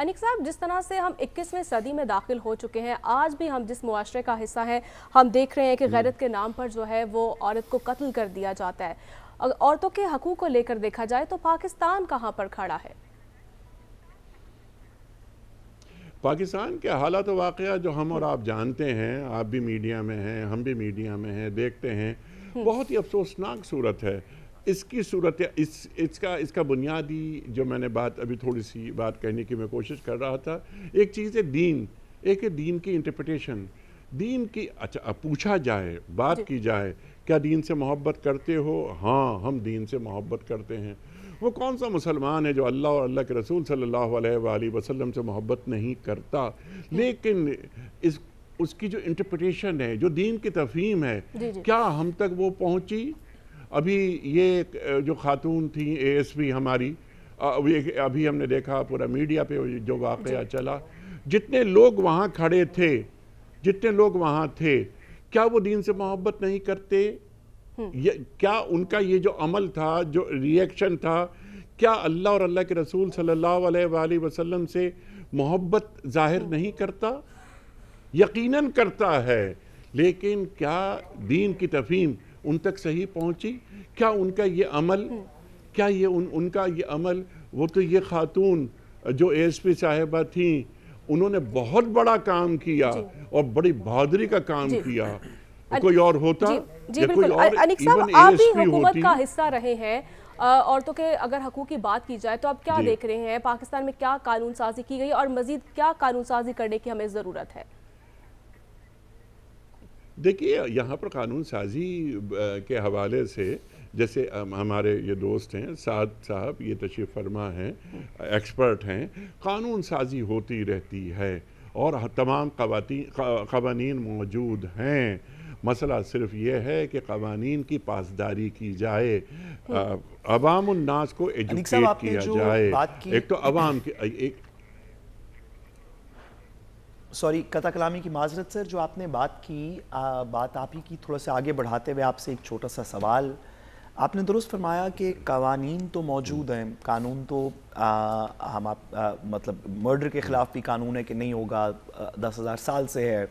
انیق صاحب، جس طرح سے ہم 21ویں صدی میں داخل ہو چکے ہیں، آج بھی ہم جس معاشرے کا حصہ ہیں، ہم دیکھ رہے ہیں کہ غیرت کے نام پر جو ہے وہ عورت کو قتل کر دیا جاتا ہے۔ عورتوں کے حقوق کو لے کر دیکھا جائے تو پاکستان کہاں پر کھڑا ہے؟ پاکستان کے حالات و واقعہ جو ہم اور آپ جانتے ہیں، آپ بھی میڈیا میں ہیں، ہم بھی میڈیا میں ہیں، دیکھتے ہیں، بہت ہی افسوسناک صورت ہے۔ اس کی صورت اس کا بنیادی جو میں نے ابھی تھوڑی سی بات کہنے کی میں کوشش کر رہا تھا، ایک چیز ہے دین، ایک ہے دین کی انٹرپریٹیشن، دین کی اچھا پوچھا جائے، بات کی جائے، کیا دین سے محبت کرتے ہو؟ ہاں، ہم دین سے محبت کرتے ہیں۔ وہ کون سا مسلمان ہے جو اللہ اور اللہ کے رسول صلی اللہ علیہ وآلہ وسلم سے محبت نہیں کرتا؟ لیکن اس کی جو انٹرپریٹیشن ہے، جو دین کی تفہیم ہے، کیا ہم تک وہ پہنچی؟ ابھی یہ جو خاتون تھیں اے ایس پی ہماری، ابھی ہم نے دیکھا پورا میڈیا پہ جو واقعہ چلا، جتنے لوگ وہاں کھڑے تھے، جتنے لوگ وہاں تھے، کیا وہ دین سے محبت نہیں کرتے؟ کیا ان کا یہ جو عمل تھا، جو ریئیکشن تھا، کیا اللہ اور اللہ کے رسول صلی اللہ علیہ وآلہ وسلم سے محبت ظاہر نہیں کرتا؟ یقیناً کرتا ہے، لیکن کیا دین کی تفہیم ان تک صحیح پہنچی؟ کیا ان کا یہ عمل، کیا یہ ان کا یہ عمل، وہ تو یہ خاتون جو اے ایس پی صاحبہ تھیں، انہوں نے بہت بڑا کام کیا اور بڑی بہادری کا کام کیا۔ کوئی اور ہوتا جی بالکل۔ انیق صاحب، آپ بھی حکومت کا حصہ رہے ہیں، عورتوں کے اگر حقوق کی بات کی جائے تو آپ کیا دیکھ رہے ہیں؟ پاکستان میں کیا قانون سازی کی گئی اور مزید کیا قانون سازی کرنے کی ہمیں ضرورت ہے؟ دیکھیے، یہاں پر قانون سازی کے حوالے سے جیسے ہمارے یہ دوست ہیں سعد صاحب، یہ تشریف فرما ہیں، ایکسپرٹ ہیں، قانون سازی ہوتی رہتی ہے اور تمام قوانین موجود ہیں۔ مسئلہ صرف یہ ہے کہ قوانین کی پاسداری کی جائے، عوام الناس کو ایجوکیٹ کیا جائے۔ ایک تو عوام کی سوری قطع کلامی کی معذرت سر، جو آپ نے بات کی، بات آپ ہی کی تھوڑا سا آگے بڑھاتے ہوئے آپ سے ایک چھوٹا سا سوال۔ آپ نے درست فرمایا کہ قوانین تو موجود ہیں، قانون تو مطلب مرڈر کے خلاف بھی قانون ہے کہ نہیں ہوگا، 10,000 سال سے ہے،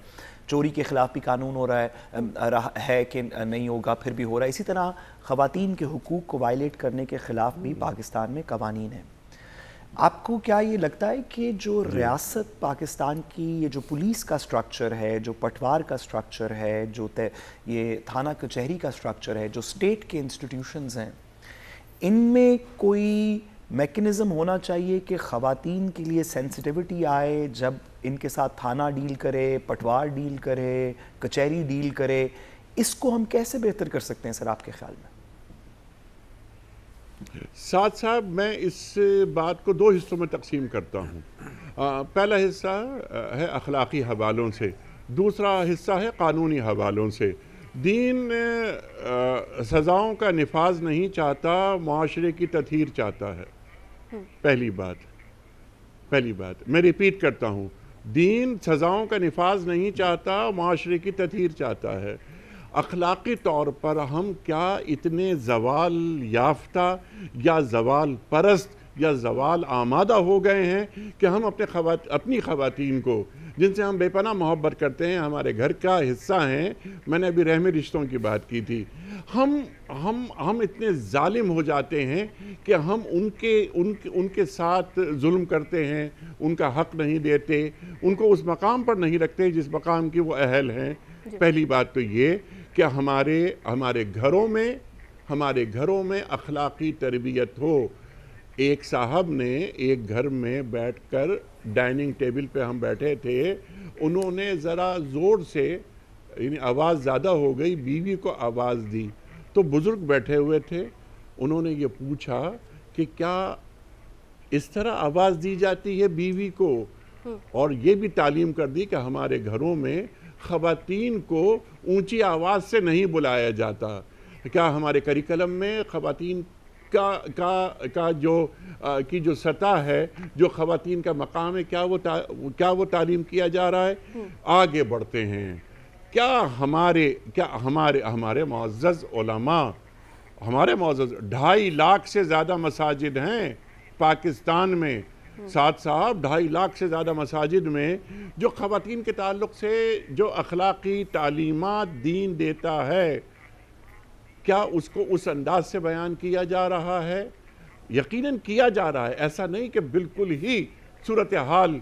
چوری کے خلاف بھی قانون ہو رہا ہے کہ نہیں ہوگا، پھر بھی ہو رہا ہے۔ اسی طرح خواتین کے حقوق کو وائلیٹ کرنے کے خلاف بھی پاکستان میں قوانین ہیں۔ آپ کو کیا یہ لگتا ہے کہ جو ریاست پاکستان کی یہ جو پولیس کا سٹرکچر ہے، جو پٹوار کا سٹرکچر ہے، جو یہ تھانہ کچہری کا سٹرکچر ہے، جو اسٹیٹ کے انسٹیٹیوشنز ہیں، ان میں کوئی میکنزم ہونا چاہیے کہ خواتین کے لیے سینسٹیوٹی آئے جب ان کے ساتھ تھانہ ڈیل کرے، پٹوار ڈیل کرے، کچہری ڈیل کرے؟ اس کو ہم کیسے بہتر کر سکتے ہیں سر آپ کے خیال میں؟ سعد صاحب، میں اس بات کو 2 حصوں میں تقسیم کرتا ہوں۔ پہلا حصہ ہے اخلاقی حوالوں سے، دوسرا حصہ ہے قانونی حوالوں سے۔ دین سزاؤں کا نفاذ نہیں چاہتا، معاشرے کی تطہیر چاہتا ہے۔ پہلی بات میں ریپیٹ کرتا ہوں، دین سزاؤں کا نفاذ نہیں چاہتا، معاشرے کی تطہیر چاہتا ہے۔ اخلاقی طور پر ہم کیا اتنے زوال یافتہ یا زوال پرست یا زوال آمادہ ہو گئے ہیں کہ ہم اپنی خواتین کو، جن سے ہم بے پناہ محبت کرتے ہیں، ہمارے گھر کا حصہ ہیں، میں نے ابھی رحمی رشتوں کی بات کی تھی، ہم اتنے ظالم ہو جاتے ہیں کہ ہم ان کے ساتھ ظلم کرتے ہیں، ان کا حق نہیں دیتے، ان کو اس مقام پر نہیں رکھتے جس مقام کی وہ اہل ہیں۔ پہلی بات تو یہ کہ ہمارے گھروں میں اخلاقی تربیت ہو۔ ایک صاحب نے ایک گھر میں بیٹھ کر، ڈائننگ ٹیبل پہ ہم بیٹھے تھے، انہوں نے ذرا زور سے، یعنی آواز زیادہ ہو گئی، بیوی کو آواز دی، تو بزرگ بیٹھے ہوئے تھے، انہوں نے یہ پوچھا کہ کیا اس طرح آواز دی جاتی ہے بیوی کو؟ اور یہ بھی تعلیم کر دی کہ ہمارے گھروں میں خواتین کو اونچی آواز سے نہیں بلایا جاتا۔ کیا ہمارے کریکلم میں خواتین کی جو سطح ہے، جو خواتین کا مقام ہے، کیا وہ تعلیم کیا جا رہا ہے؟ آگے بڑھتے ہیں۔ کیا ہمارے معزز علماء، ہمارے معزز 2.5 لاکھ سے زیادہ مساجد ہیں پاکستان میں، ساتھ صاحب 2.5 لاکھ سے زیادہ مساجد میں جو خواتین کے تعلق سے جو اخلاقی تعلیمات دین دیتا ہے، کیا اس کو اس انداز سے بیان کیا جا رہا ہے؟ یقیناً کیا جا رہا ہے، ایسا نہیں کہ بالکل ہی صورتحال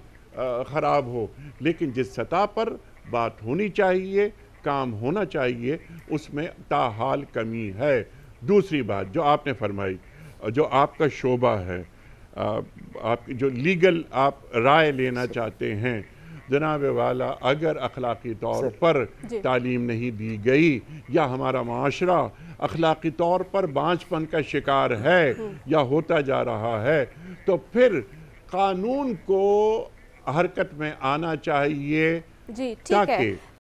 خراب ہو، لیکن جس سطح پر بات ہونی چاہیے، کام ہونا چاہیے، اس میں تاحال کمی ہے۔ دوسری بات جو آپ نے فرمائی، جو آپ کا شعبہ ہے، آپ جو لیگل آپ رائے لینا چاہتے ہیں، جناب والا، اگر اخلاقی طور پر تعلیم نہیں دی گئی یا ہمارا معاشرہ اخلاقی طور پر بانجھ پن کا شکار ہے یا ہوتا جا رہا ہے، تو پھر قانون کو حرکت میں آنا چاہیے جی ٹھیک ہے۔